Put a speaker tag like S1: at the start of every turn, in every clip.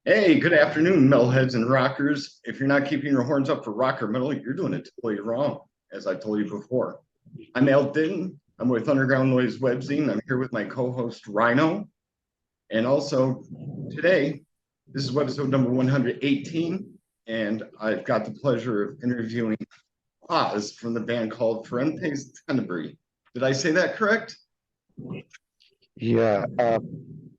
S1: Hey, good afternoon, metalheads and rockers. If you're not keeping your horns up for rocker metal, you're doing it totally wrong, as I told you before. I'm Al Ditton. I'm with Underground Noise Webzine. I'm here with my co-host Rhino. And also today, this is webisode number 118, and I've got the pleasure of interviewing Oz from the band called Ferentes Tenebris. Did I say that correct?
S2: Yeah,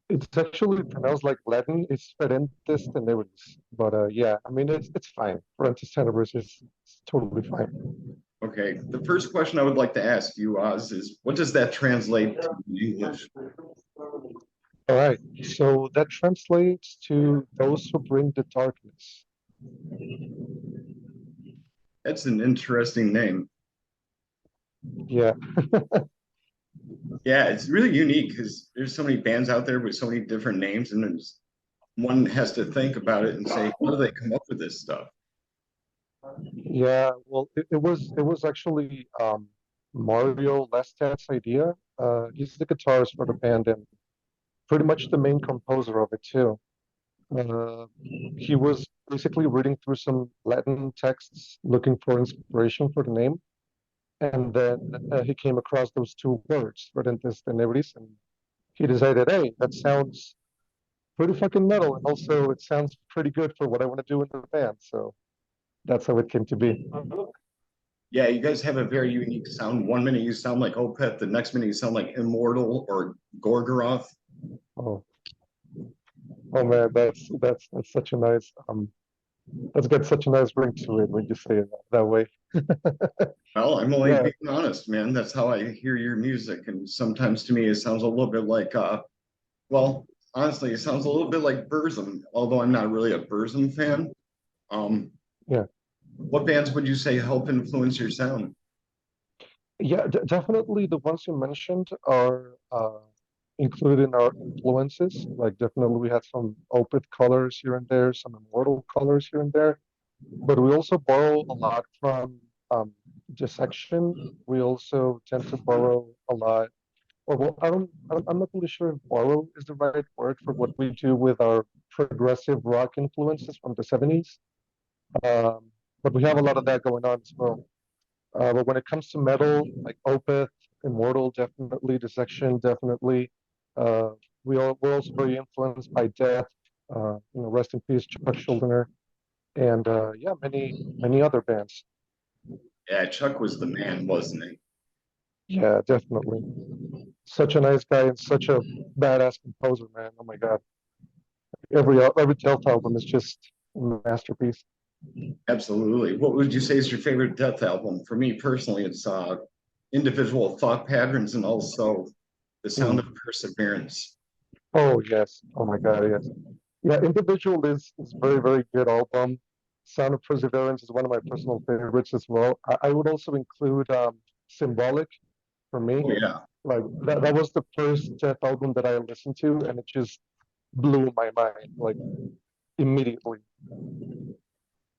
S2: it's actually pronounced like Latin. It's Ferentes Tenebris, but yeah, I mean it's fine. Ferentes Tenebris is it's totally fine.
S1: Okay. The first question I would like to ask you, Oz, is what does that translate to in English?
S2: All right, so that translates to those who bring the darkness.
S1: That's an interesting name.
S2: Yeah,
S1: Yeah, it's really unique because there's so many bands out there with so many different names, and there's one has to think about it and say, how do they come up with this stuff?
S2: yeah. Well, it was actually Mario Lestat's idea. He's the guitarist for the band and pretty much the main composer of it too. Uh, he was basically reading through some Latin texts looking for inspiration for the name. And then he came across those two words, Ferentes Tenebris, and he decided, hey, that sounds pretty fucking metal. And also, it sounds pretty good for what I want to do in the band. So that's how it came to be.
S1: Yeah, you guys have a very unique sound. One minute you sound like Opeth, the next minute you sound like Immortal or Gorgoroth.
S2: Oh, oh man, that's such a nice that's got such a nice ring to it when you say it that way.
S1: Well, I'm only
S2: Yeah,
S1: being honest, man. That's how I hear your music. And sometimes to me, it sounds a little bit like, well, honestly, it sounds a little bit like Burzum, although I'm not really a Burzum fan. Um,
S2: yeah.
S1: what bands would you say help influence your sound?
S2: Yeah, definitely the ones you mentioned are included in our influences. Like definitely we had some Opeth colors here and there, some Immortal colors here and there, but we also borrow a lot from Dissection. We also tend to borrow a lot, or well, I'm not really sure if borrow is the right word for what we do with our progressive rock influences from the 70s. Um, but we have a lot of that going on as well. But when it comes to metal, like Opeth, Immortal, definitely, Dissection, definitely. Uh, we're also very influenced by Death, rest in peace, Chuck Schuldiner, and yeah, many other bands.
S1: Yeah, Chuck was the man, wasn't he?
S2: Yeah, definitely. Such a nice guy and such a badass composer, man. Oh my God. Every Death album is just a masterpiece.
S1: Absolutely. What would you say is your favorite Death album? For me personally, it's Individual Thought Patterns and also The Sound of
S2: Mm.
S1: Perseverance.
S2: Oh yes. Oh my God, yes. Yeah, Individual is very good album. Sound of Perseverance is one of my personal favorites as well. I would also include Symbolic for me.
S1: Oh yeah.
S2: Like that was the first Death album that I listened to, and it just blew my mind like immediately.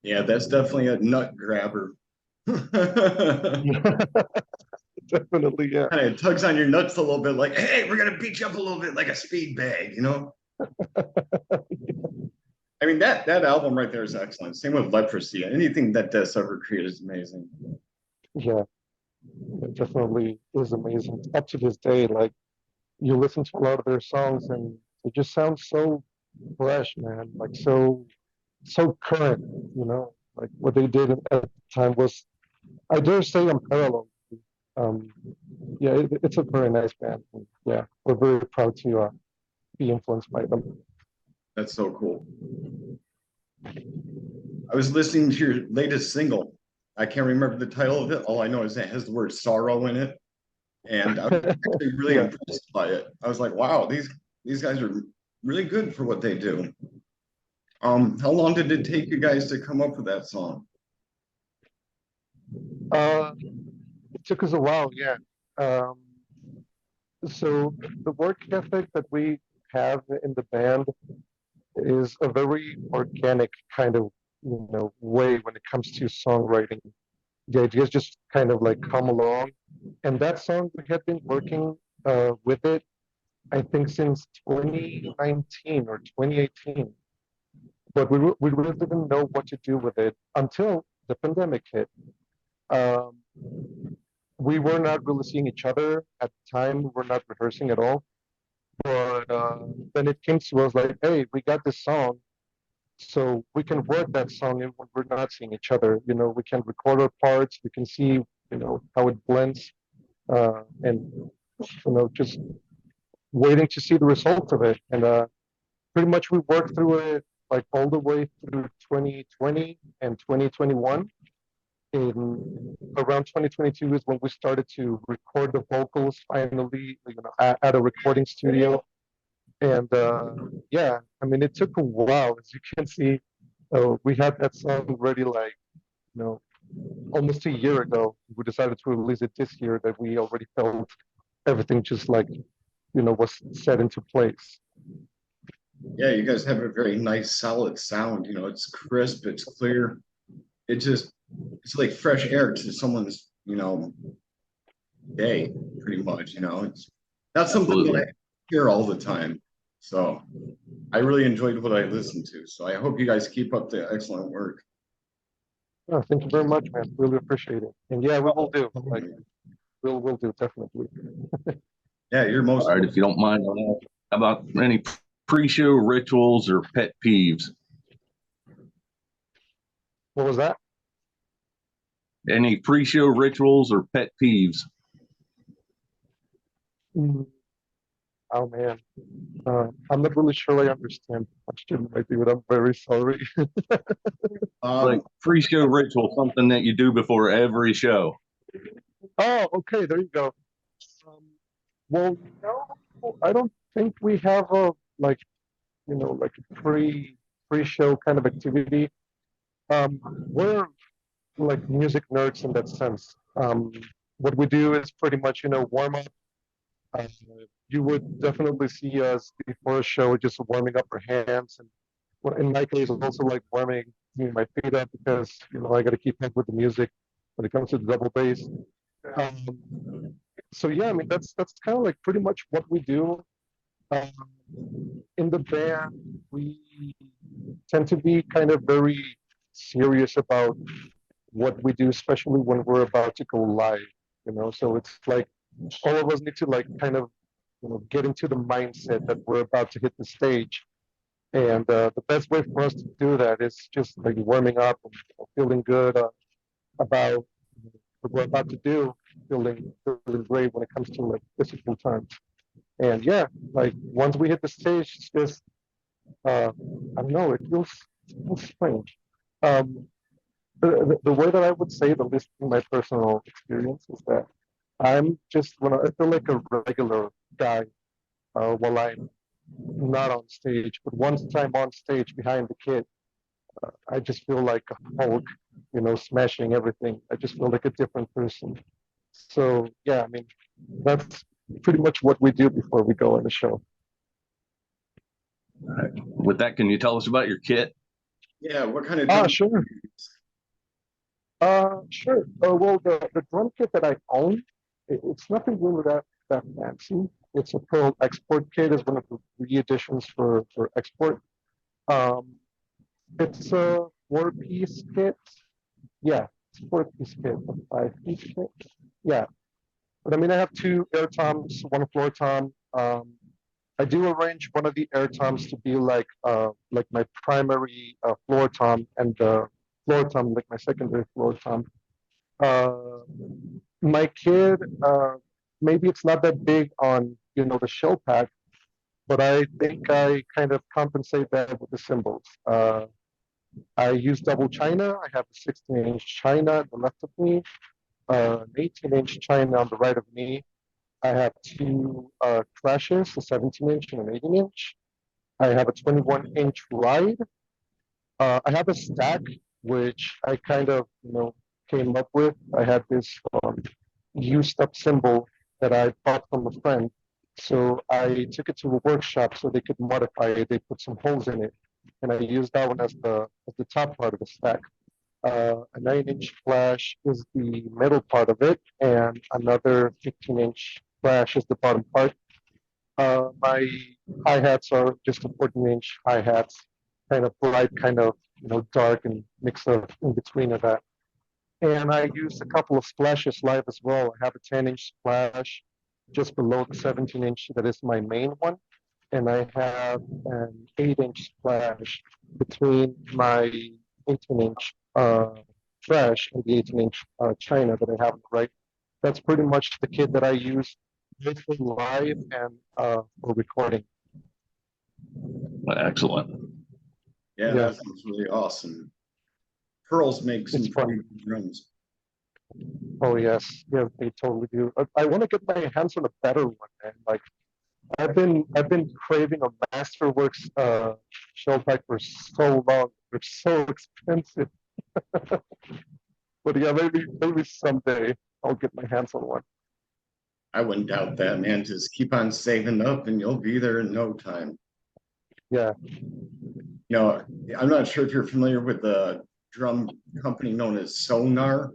S1: Yeah, that's definitely a nut grabber. Kind
S2: Yeah, definitely, yeah.
S1: of tugs on your nuts a little bit, like, hey, we're gonna beat you up a little bit like a speed bag, you know? I mean, that album right there is excellent. Same with Leprosy. Anything that Death's ever created is amazing.
S2: Yeah, it definitely is amazing. Up to this day, like you listen to a lot of their songs and it just sounds so fresh, man. Like so current, like what they did at the time was, I dare say, unparalleled. Um, yeah, it's a very nice band. And yeah, we're very proud to be influenced by them.
S1: That's so cool. I was listening to your latest single. I can't remember the title of it. All I know is it has the word sorrow in it. And I was actually really
S2: Yeah.
S1: impressed by it. I was like, wow, these guys are really good for what they do. How long did it take you guys to come up with that song?
S2: Uh, it took us a while, yeah. Um, so the work ethic that we have in the band is a very organic kind of, way when it comes to songwriting. The ideas just kind of like come along. And that song, we had been working with it, I think, since 2019 or 2018. but we really didn't know what to do with it until the pandemic hit. Um, we were not really seeing each other at the time. We were not rehearsing at all. But then it came to us like, hey, we got this song, so we can work that song in when we're not seeing each other. You know, we can record our parts. We can see, you know, how it blends, and you know, just waiting to see the result of it. And pretty much we worked through it like all the way through 2020 and 2021. In around 2022 is when we started to record the vocals finally, you know, at a recording studio. And yeah, I mean, it took a while, as you can see. We had that song ready, like, you know, almost a year ago. We decided to release it this year that we already felt everything just like, you know, was set into place.
S1: Yeah, you guys have a very nice, solid sound. You know, it's crisp, it's clear. It just, it's like fresh air to someone's, you know, day, pretty much. You know, it's not something that I hear all the time. So I really enjoyed what I listened to. So I hope you guys keep up the excellent work.
S2: Oh, thank you very much, man. Really appreciate it. And yeah, we will do. Like, we'll do definitely.
S1: Yeah, you're most.
S3: All right, if you don't mind, how about any pre-show rituals or pet peeves?
S2: What was that?
S3: Any pre-show rituals or pet peeves?
S2: Oh man, I'm not really sure I understand the question, my dude. I'm very sorry.
S3: Like pre-show ritual, something that you do before every show.
S2: Oh, okay, there you go. Um, well, no, I don't think we have a like, you know, like a pre-show kind of activity. We're like music nerds in that sense. What we do is pretty much, you know, warm up. Uh, you would definitely see us before a show just warming up our hands, and well, in my case, also like warming my feet up because you know I got to keep up with the music when it comes to the double bass. Um, so yeah, I mean that's kind of like pretty much what we do. In the band, we tend to be kind of very serious about what we do, especially when we're about to go live. You know, so it's like all of us need to like kind of you know get into the mindset that we're about to hit the stage. And the best way for us to do that is just like warming up and feeling good about what we're about to do, feeling great when it comes to like physical times. And yeah, like once we hit the stage, it's just I don't know, it feels strange. Um, the way that I would say, the least in my personal experience, is that I'm just when I feel like a regular guy while I'm not on stage, but once I'm on stage behind the kid, I just feel like a Hulk, you know, smashing everything. I just feel like a different person. So yeah, I mean, that's pretty much what we do before we go on the show.
S3: With that, can you tell us about your kit?
S1: Yeah, what kind of
S2: Ah,
S1: drum?
S2: sure. Sure. Well, the drum kit that I own, it's nothing really that fancy. It's a Pearl export kit. It's one of the re-editions for export. Um, it's a four-piece kit. Yeah, it's a four-piece kit, a five-piece kit. Yeah, but I mean, I have two air toms, one floor tom. I do arrange one of the air toms to be like my primary floor tom, and the floor tom like my secondary floor tom. Uh, my kid, maybe it's not that big on you know the shell pack, but I think I kind of compensate that with the cymbals. I use double china. I have a 16-inch china on the left of me, an 18-inch china on the right of me. I have two crashes, a 17-inch and an 18-inch. I have a 21-inch ride. I have a stack, which I kind of, you know, came up with. I had this used up cymbal that I bought from a friend. So I took it to a workshop so they could modify it. They put some holes in it, and I used that one as the top part of the stack. A 9-inch flash is the middle part of it, and another 15-inch flash is the bottom part. My hi-hats are just a 14-inch hi-hats. kind of bright, kind of dark, and mix of in between of that. And I used a couple of splashes live as well. I have a 10-inch splash just below the 17-inch that is my main one, and I have an 8-inch splash between my 18-inch trash and the 18-inch China that I have on the right. That's pretty much the kit that I use both for live and for recording.
S3: Excellent.
S1: Yeah,
S2: Yeah.
S1: that sounds really awesome. Pearls make some
S2: It's fun.
S1: pretty good drums.
S2: Oh yes, yeah, they totally do. I want to get my hands on a better one, man. Like I've been craving a Masterworks shell pack for so long. They're so expensive. But yeah, maybe someday I'll get my hands on one.
S1: I wouldn't doubt that, man. Just keep on saving up and you'll be there in no time.
S2: Yeah.
S1: I'm not sure if you're familiar with the drum company known as Sonar,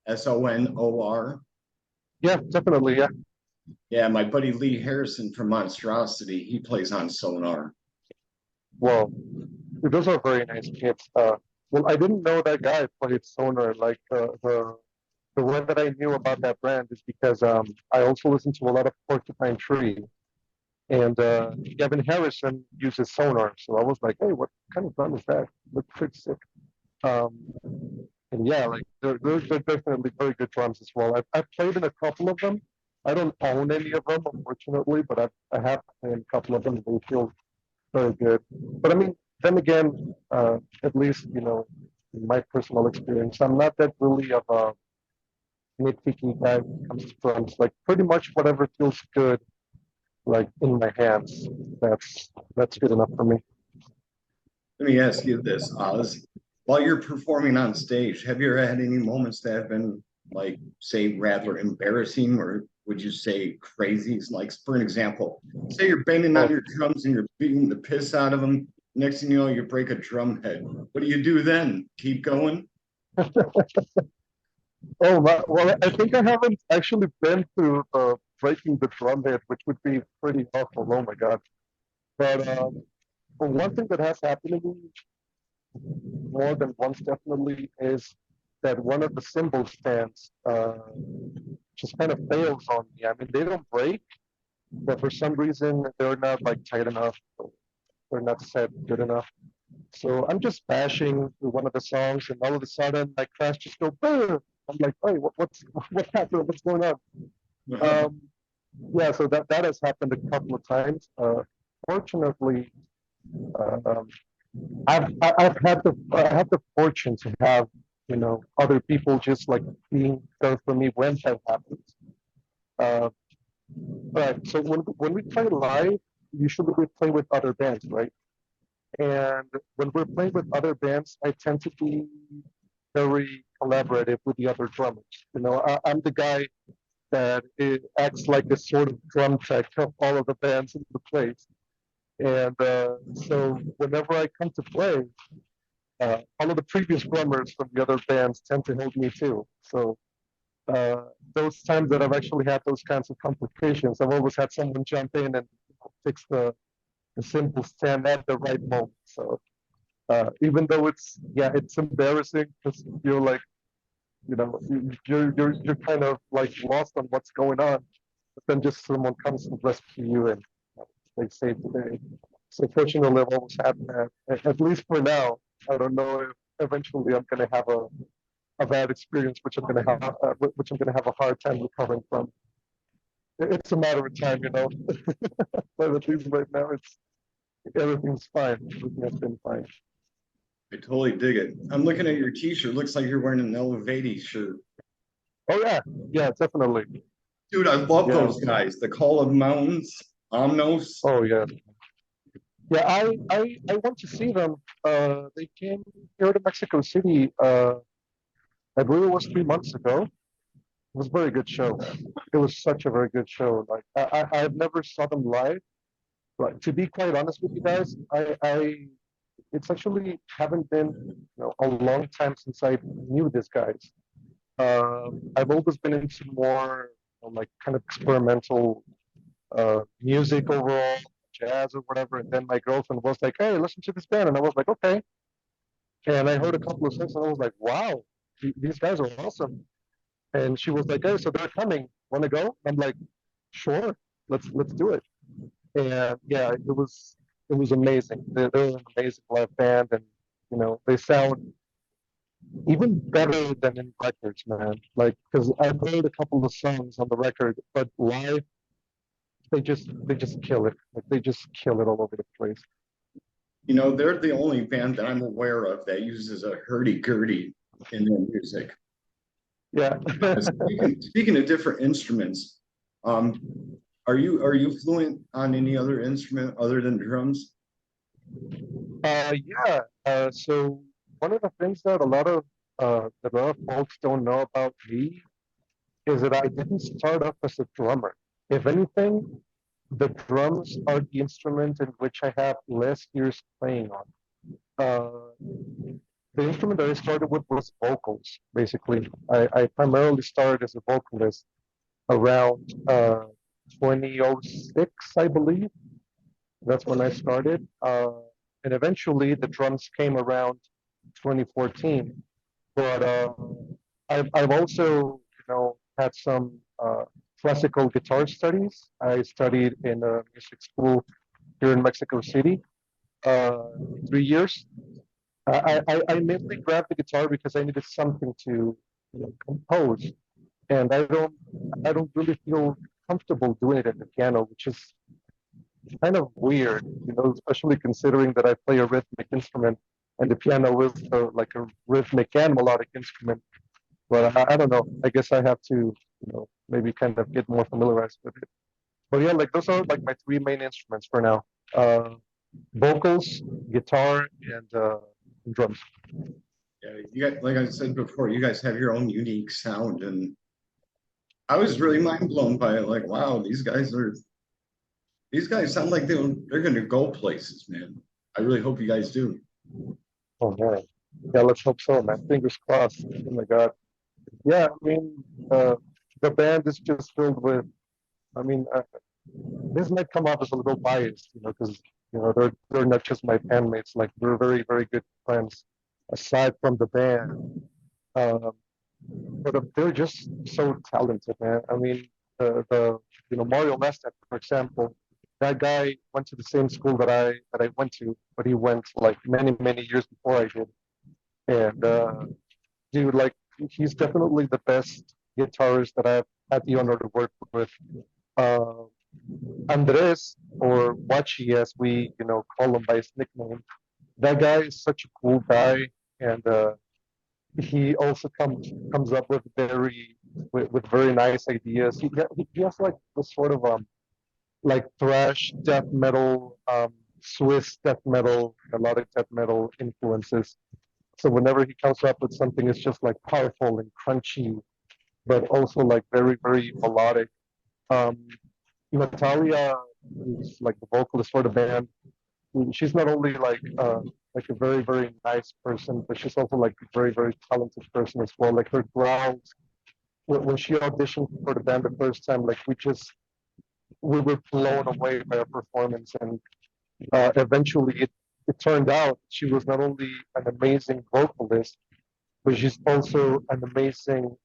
S1: Sonor.
S2: Yeah, definitely. Yeah.
S1: Yeah, my buddy Lee Harrison from Monstrosity, he plays on Sonar.
S2: Well, those are very nice kits. Well, I didn't know that guy played Sonar. Like the way that I knew about that brand is because I also listen to a lot of Porcupine Tree, and Gavin Harrison uses Sonar. So I was like, hey, what kind of drum is that? Looks pretty sick. And yeah, like they're definitely very good drums as well. I've played in a couple of them. I don't own any of them, unfortunately, but I have played in a couple of them. They feel very good. But I mean, then again, at least in my personal experience, I'm not that really of a nitpicky guy when it comes to drums. Like pretty much whatever feels good, like in my hands, that's good enough for me.
S1: Let me ask you this, Oz. While you're performing on stage, have you ever had any moments that have been, like, say, rather embarrassing, or would you say crazy? Like, for an example, say you're banging on your drums and you're beating the piss out of them. Next thing you know, you break a drum head. What do you do then? Keep going?
S2: Oh, well, I think I haven't actually been through breaking the drum head, which would be pretty awful. Oh my God. But one thing that has happened to me more than once definitely is that one of the cymbal stands just kind of fails on me. I mean, they don't break, but for some reason they're not like tight enough. They're not set good enough. So I'm just bashing through one of the songs, and all of a sudden my crash just go boom. I'm like, hey, what's happening? What's going on? Yeah, so that has happened a couple of times. Fortunately, um, I've had the fortune to have other people just like being there for me when that happens. Uh, right. So when we play live, usually we play with other bands, right? And when we're playing with other bands, I tend to be very collaborative with the other drummers. I'm the guy that acts like the sort of drum tech of all of the bands in the place. And so whenever I come to play, all of the previous drummers from the other bands tend to help me too. So those times that I've actually had those kinds of complications, I've always had someone jump in and fix the cymbal stand at the right moment. So even though it's embarrassing because you're like, you're kind of like lost on what's going on, but then just someone comes and rescue you and they save the day. So fortunately, I've always had that. At least for now. I don't know if eventually I'm going to have a bad experience, which I'm going to have a hard time recovering from. It's a matter of time, but at least right now, everything's fine. Everything has been fine.
S1: I totally dig it. I'm looking at your t-shirt. Looks like you're wearing an Elevati shirt.
S2: Oh yeah, definitely.
S1: Dude, I love those guys. The Call of Mountains, Omnos.
S2: Oh yeah. Yeah, I went to see them. They came here to Mexico City. I believe it was 3 months ago. It was a very good show. It was such a very good show. Like I've never saw them live. But to be quite honest with you guys, I it's actually haven't been a long time since I knew these guys. I've always been into more like kind of experimental music overall, jazz or whatever. And then my girlfriend was like, "Hey, listen to this band," and I was like, "Okay." And I heard a couple of songs, and I was like, "Wow, these guys are awesome." And she was like, "Hey, so they're coming. Want to go?" I'm like, "Sure, let's do it." And yeah, it was amazing. They're an amazing live band, and they sound even better than in records, man. Like, because I've heard a couple of songs on the record, but live they just kill it. Like they just kill it all over the place.
S1: They're the only band that I'm aware of that uses a hurdy-gurdy in their music.
S2: Yeah.
S1: Speaking of different instruments, um, are you fluent on any other instrument other than drums?
S2: Yeah. So one of the things that a lot of folks don't know about me is that I didn't start off as a drummer. If anything, the drums are the instrument in which I have less years playing on. The instrument that I started with was vocals, basically. I primarily started as a vocalist around 2006, I believe. That's when I started. And eventually the drums came around 2014. But I've also, had some classical guitar studies. I studied in a music school here in Mexico City, 3 years. I mainly grabbed the guitar because I needed something to compose, and I don't really feel comfortable doing it at the piano, which is kind of weird, especially considering that I play a rhythmic instrument, and the piano is like a rhythmic and melodic instrument. But I don't know. I guess I have to, maybe kind of get more familiarized with it. But yeah, like those are like my three main instruments for now. Vocals, guitar, and drums.
S1: Yeah, you got, like I said before, you guys have your own unique sound, and I was really mind blown by it. Like, wow, these guys sound like they're gonna go places, man. I really hope you guys do.
S2: Oh man. Yeah, let's hope so, man. Fingers crossed. Oh my God. Yeah, I mean, the band is just filled with. I mean, this might come off as a little biased, because they're not just my bandmates. Like we're very very good friends, aside from the band. Um, but they're just so talented, man. I mean, Mario Lestat, for example, that guy went to the same school that I went to, but he went like many many years before I did. And dude, like he's definitely the best guitarist that I've had the honor to work with. Uh, Andres, or Wachi as we call him by his nickname, that guy is such a cool guy, and he also comes up with very nice ideas. He has like this sort of like thrash death metal, Swiss death metal, melodic death metal influences. So whenever he comes up with something, it's just like powerful and crunchy, but also like very very melodic. Um, Natalia, who's like the vocalist for the band, she's not only like a very very nice person, but she's also like a very very talented person as well. Like her growls when she auditioned for the band the first time, like we were blown away by her performance, and eventually it turned out she was not only an amazing vocalist, but she's also an amazing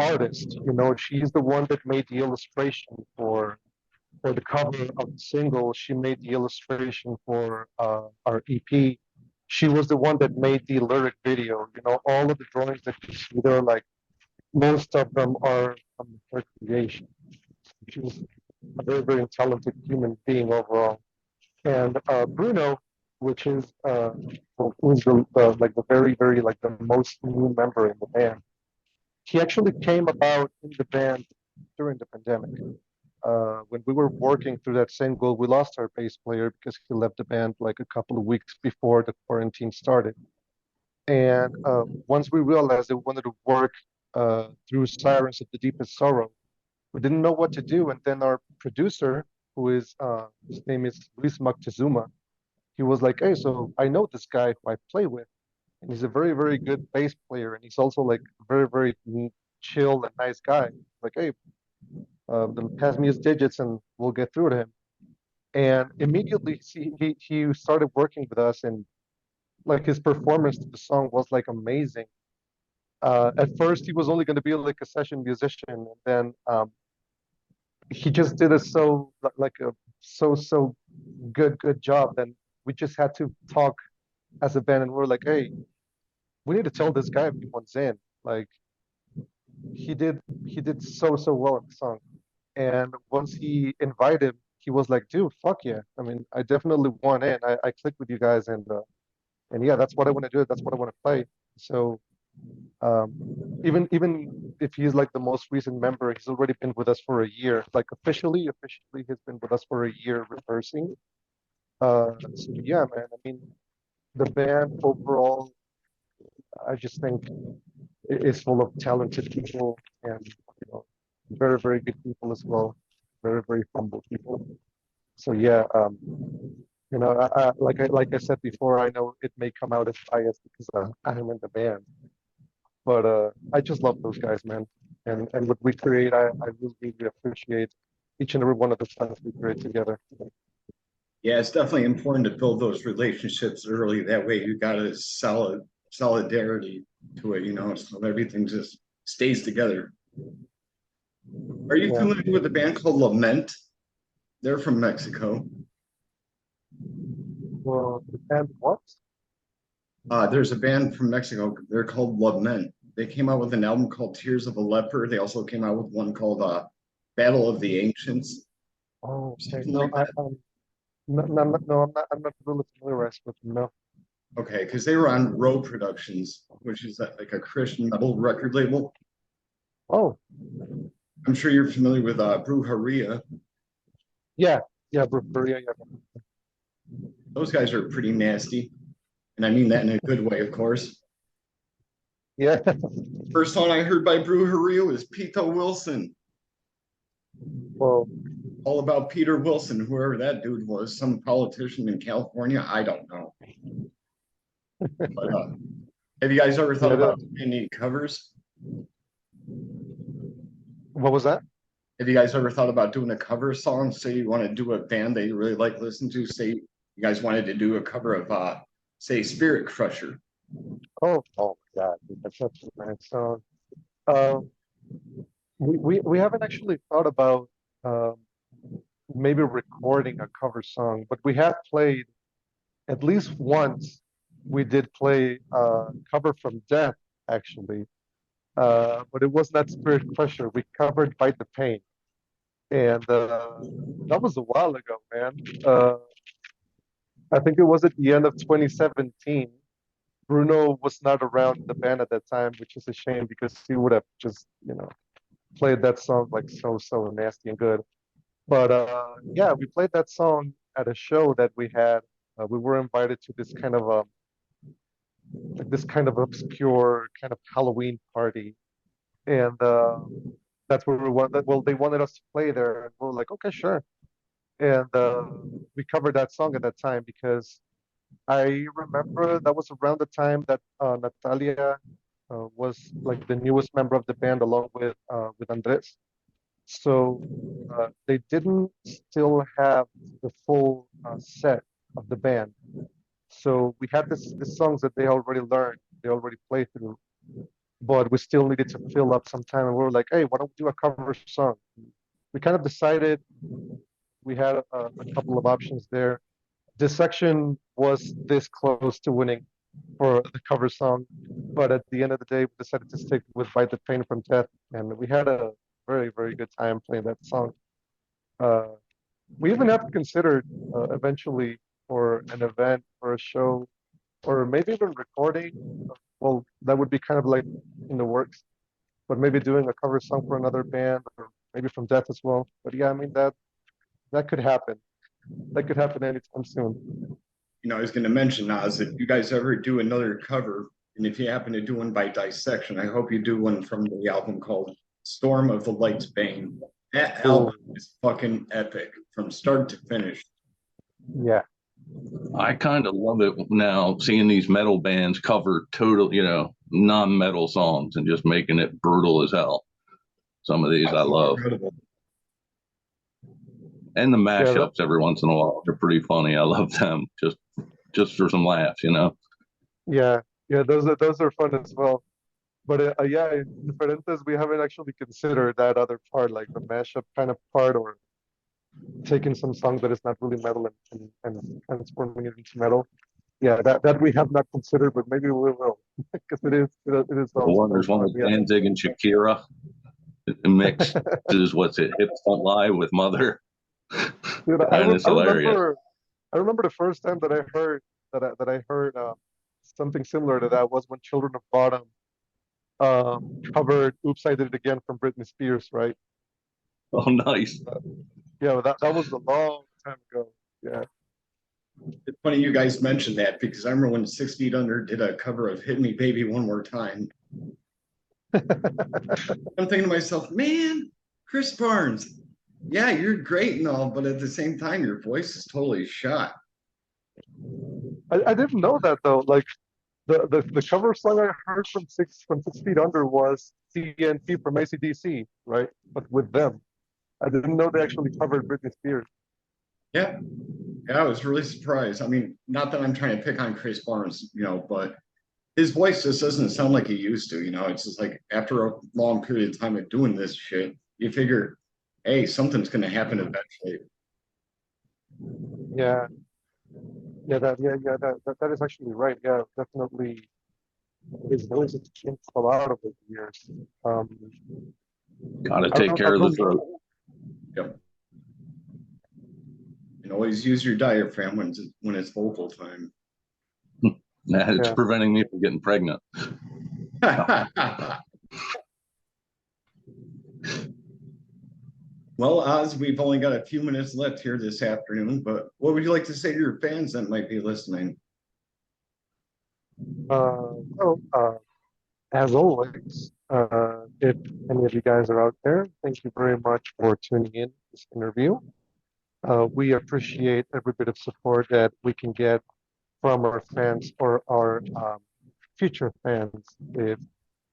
S2: artist. She's the one that made the illustration for the cover of the single. She made the illustration for our EP. She was the one that made the lyric video. All of the drawings that you see there, like most of them are from her creation. She was a very, very talented human being overall. And Bruno, which is who's like the very, very like the most new member in the band. He actually came about in the band during the pandemic. When we were working through that single, we lost our bass player because he left the band like a couple of weeks before the quarantine started. And once we realized that we wanted to work through Sirens of the Deepest Sorrow, we didn't know what to do. And then our producer, his name is Luis Moctezuma, he was like, "Hey, so I know this guy who I play with, and he's a very, very good bass player, and he's also like very, very chill and nice guy. Like, hey, then pass me his digits and we'll get through to him." And immediately he started working with us, and like his performance to the song was like amazing. At first, he was only going to be like a session musician, and then he just did a like a so good job. Then we just had to talk as a band, and we're like, hey, we need to tell this guy if he wants in. Like he did so well in the song. And once he invited him, he was like, dude, fuck yeah. I mean, I definitely want in. I clicked with you guys, and yeah, that's what I want to do. That's what I want to play. So um, even if he's like the most recent member, he's already been with us for a year. Like officially, he's been with us for a year rehearsing. So yeah, man. I mean, the band overall, I just think is full of talented people and very good people as well. Very humble people. So yeah, like I said before, I know it may come out as biased because I'm in the band, but I just love those guys, man. And what we create, I really appreciate each and every one of the songs we create together.
S1: Yeah, it's definitely important to build those relationships early. That way you got a solid solidarity to it, so everything just stays together. Are you
S2: Yeah.
S1: familiar with a band called Lament? They're from Mexico.
S2: Well, and what?
S1: There's a band from Mexico. They're called Lament. They came out with an album called Tears of a Leper. They also came out with one called Battle of the Ancients.
S2: Oh, okay.
S1: Something
S2: No,
S1: like that.
S2: I'm not really familiarized with them. No.
S1: Okay, because they were on Row Productions, which is like a Christian metal record label.
S2: Oh,
S1: I'm sure you're familiar with Brujeria.
S2: yeah, Korea, yeah.
S1: Those guys are pretty nasty, and I mean that in a good way, of course.
S2: Yeah.
S1: First song I heard by Brujeria was Pito Wilson.
S2: Well,
S1: All about Peter Wilson, whoever that dude was, some politician in California. I don't know. But have you guys ever thought
S2: yeah,
S1: about any covers?
S2: what was that?
S1: Have you guys ever thought about doing a cover song? Say you want to do a band that you really like listening to. Say you guys wanted to do a cover of, say, Spirit Crusher.
S2: Oh my God, dude, that's such a nice song. Um, we haven't actually thought about um, maybe recording a cover song, but we have played at least once. We did play a cover from Death, actually, but it was not Spirit Crusher. We covered Bite the Pain, and that was a while ago, man. I think it was at the end of 2017. Bruno was not around the band at that time, which is a shame because he would have just, played that song like so nasty and good. But yeah, we played that song at a show that we had. We were invited to this kind of obscure kind of Halloween party, and that's where we wanted. Well, they wanted us to play there, and we were like, okay, sure. And we covered that song at that time because I remember that was around the time that Natalia was like the newest member of the band along with Andres. So they didn't still have the full set of the band. So we had this songs that they already learned, they already played through, but we still needed to fill up some time. And we were like, hey, why don't we do a cover song? We kind of decided we had a couple of options there. This section was this close to winning for the cover song, but at the end of the day, we decided to stick with Bite the Pain from Death, and we had a very good time playing that song. Uh, we even have considered eventually for an event or a show, or maybe even recording. Well, that would be kind of like in the works, but maybe doing a cover song for another band, or maybe from Death as well. But yeah, I mean that could happen. That could happen anytime soon.
S1: I was going to mention, Oz, if you guys ever do another cover, and if you happen to do one by Dissection, I hope you do one from the album called Storm of the Light's Bane. That album is fucking epic from start to finish.
S2: Yeah.
S3: I kind of love it now seeing these metal bands cover total, non-metal songs and just making it brutal as hell. Some of these I love.
S1: Incredible.
S3: And the
S2: Yeah,
S3: mashups every once in a while, they're pretty funny. I love them just for some laughs, you know.
S2: yeah, those are fun as well. But yeah, in Ferentes, we haven't actually considered that other part, like the mashup kind of part, or taking some song that is not really metal and transforming it into metal. Yeah, that we have not considered, but maybe we will, because it is
S3: There's
S2: also
S3: one
S2: fun.
S3: with
S2: Yeah.
S3: Danzig and Shakira. It mixes what's it, Hips Don't Lie with Mother,
S2: Dude,
S3: and it's hilarious.
S2: I remember the first time that I heard something similar to that was when Children of Bottom covered "Oops, I Did It Again" from Britney Spears, right?
S3: Oh, nice.
S2: Yeah, that was a long time ago. Yeah.
S1: It's funny you guys mentioned that because I remember when 6 Feet Under did a cover of Hit Me Baby One More Time. I'm thinking to myself, man, Chris Barnes, yeah, you're great and all, but at the same time, your voice is totally shot.
S2: I didn't know that though. Like the cover song I heard from Six Feet Under was CNT from AC/DC, right? But with them. I didn't know they actually covered Britney Spears.
S1: Yeah. Yeah, I was really surprised. I mean, not that I'm trying to pick on Chris Barnes, but his voice just doesn't sound like he used to. It's just like after a long period of time of doing this shit, you figure, hey, something's going to happen eventually.
S2: Yeah. That is actually right. Yeah, definitely. His voice has changed a lot over the years.
S3: Got to
S2: I
S3: take
S2: don't, I
S3: care of the
S2: don't
S3: throat.
S1: Yep. And always use your diaphragm when it's vocal time.
S3: It's
S2: Yeah.
S3: preventing me from getting pregnant.
S1: Well, Oz, we've only got a few minutes left here this afternoon, but what would you like to say to your fans that might be listening?
S2: Well, as always, if any of you guys are out there, thank you very much for tuning in to this interview. We appreciate every bit of support that we can get from our fans or our future fans if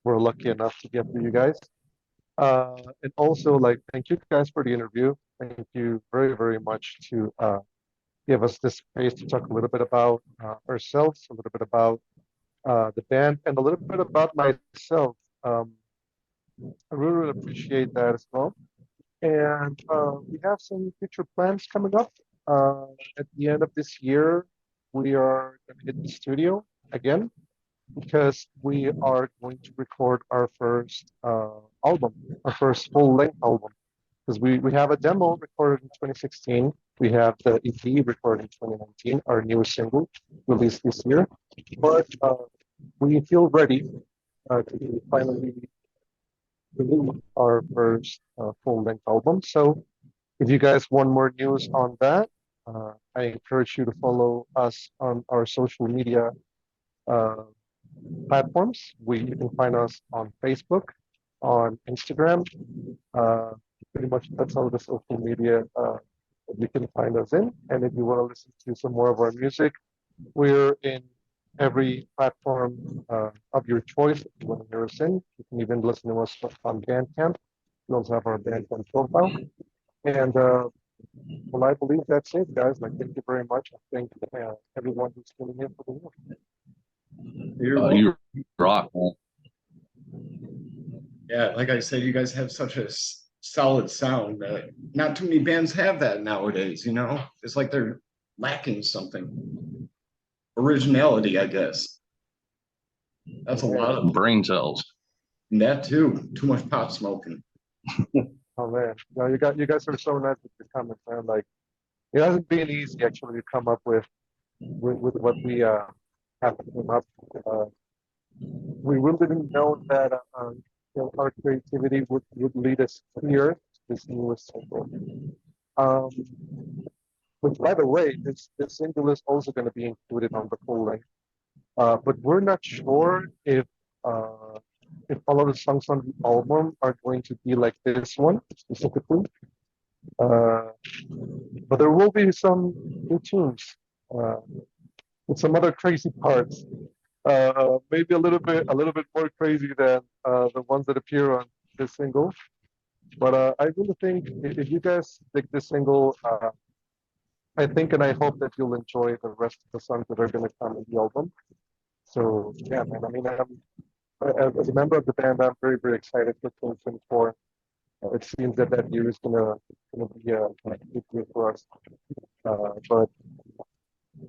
S2: we're lucky enough to get to you guys. And also, like, thank you guys for the interview. Thank you very, very much to give us this space to talk a little bit about ourselves, a little bit about the band, and a little bit about myself. I really, really appreciate that as well. And we have some future plans coming up. At the end of this year, we are going to hit the studio again because we are going to record our first album, our first full-length album. Because we have a demo recorded in 2016. We have the EP recorded in 2019, our newest single released this year. But we feel ready to finally release our first full-length album. So if you guys want more news on that, I encourage you to follow us on our social media platforms. You can find us on Facebook, on Instagram. Pretty much that's all the social media that you can find us in. And if you want to listen to some more of our music, we're in every platform of your choice. If you want to hear us in, you can even listen to us on Bandcamp. We also have our Bandcamp profile. And well, I believe that's it, guys. Like, thank you very much. I thank everyone who's tuning in for the work.
S3: You rock, man.
S1: Yeah, like I said, you guys have such a solid sound that not too many bands have that nowadays. It's like they're lacking something. Originality, I guess. That's a lot of
S3: Brain cells.
S1: and that too. Too much pot smoking.
S2: Oh man, no, you guys are so nice with your comments, man. Like, it hasn't been easy actually to come up with what we have come up. We really didn't know that our creativity would lead us here to this newest single. But by the way, this single is also going to be included on the full length. But we're not sure if all of the songs on the album are going to be like this one specifically. But there will be some new tunes with some other crazy parts. Maybe a little bit more crazy than the ones that appear on this single. But I really think if you guys dig this single, I think and I hope that you'll enjoy the rest of the songs that are going to come in the album. So yeah, man. I mean, as a member of the band, I'm very, very excited for 2024. It seems that that year is gonna be a good year for us. But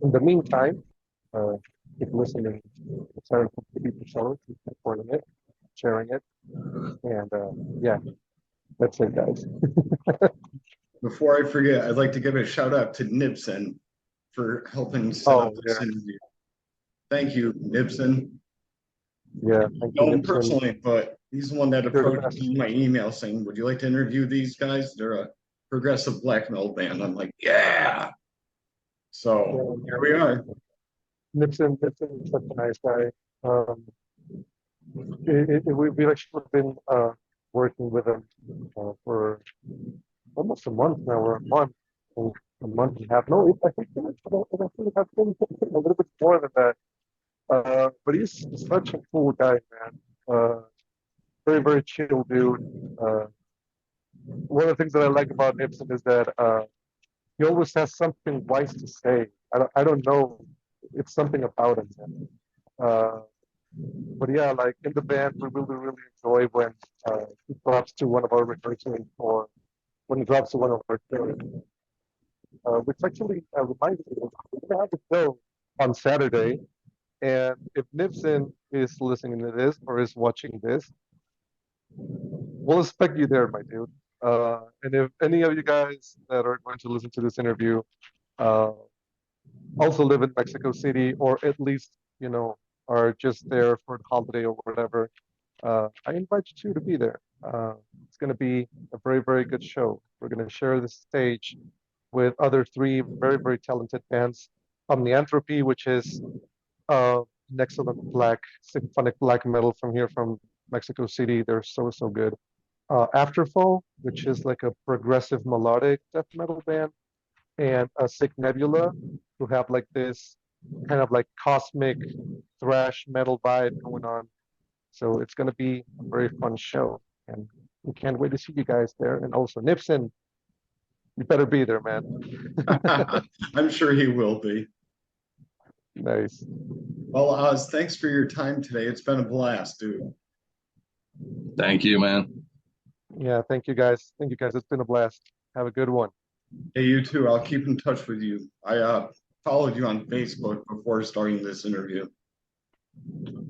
S2: in the meantime, uh, keep listening. It's our complete episode, keep supporting it, sharing it, and yeah, that's it, guys.
S1: Before I forget, I'd like to give a shout out to Nibson for helping set up
S2: Oh
S1: this
S2: yeah,
S1: interview. Thank you, Nibson.
S2: yeah. Thank you,
S1: Know him
S2: Nixon.
S1: personally, but he's the one that
S2: You're the
S1: approached
S2: best.
S1: me in my email saying, "Would you like to interview these guys? They're a progressive black metal band." I'm like, "Yeah." So
S2: Yeah,
S1: here we are.
S2: Nixon is such a nice guy. Um, we've actually been working with him for almost a month now, or a month and a half. No, I think it actually has been a little bit more than that. But he's such a cool guy, man. Very, very chill dude. Uh, One of the things that I like about Nipson is that he always has something wise to say. I don't know. It's something about him, man. Uh, but yeah, like in the band, we really, really enjoy when he drops to one of our rehearsals or when he drops to one of our shows. Which actually reminds me, we're gonna have a show on Saturday, and if Nipson is listening to this or is watching this, we'll expect you there, my dude. And if any of you guys that are going to listen to this interview uh, also live in Mexico City, or at least, are just there for the holiday or whatever, I invite you to be there. It's going to be a very, very good show. We're going to share the stage with other three very, very talented bands. Omnianthropy, which is an excellent symphonic black metal from here from Mexico City. They're so, so good. Afterfall, which is like a progressive melodic death metal band, and Sick Nebula, who have like this kind of like cosmic thrash metal vibe going on. So it's going to be a very fun show, and we can't wait to see you guys there. And also Nipson, you better be there, man.
S1: I'm sure he will be.
S2: Nice.
S1: Well, Oz, thanks for your time today. It's been a blast, dude.
S3: Thank you, man.
S2: Yeah, thank you guys. Thank you guys. It's been a blast. Have a good one.
S1: Hey, you too. I'll keep in touch with you. I followed you on Facebook before starting this interview.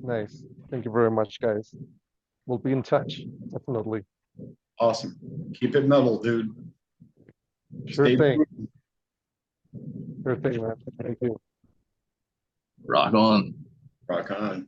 S2: Nice. Thank you very much, guys. We'll be in touch. Definitely.
S1: Awesome. Keep it metal, dude.
S2: Sure
S1: Stay
S2: thing.
S1: tuned.
S2: Sure thing, man. Thank you.
S3: Rock on.
S1: Rock on.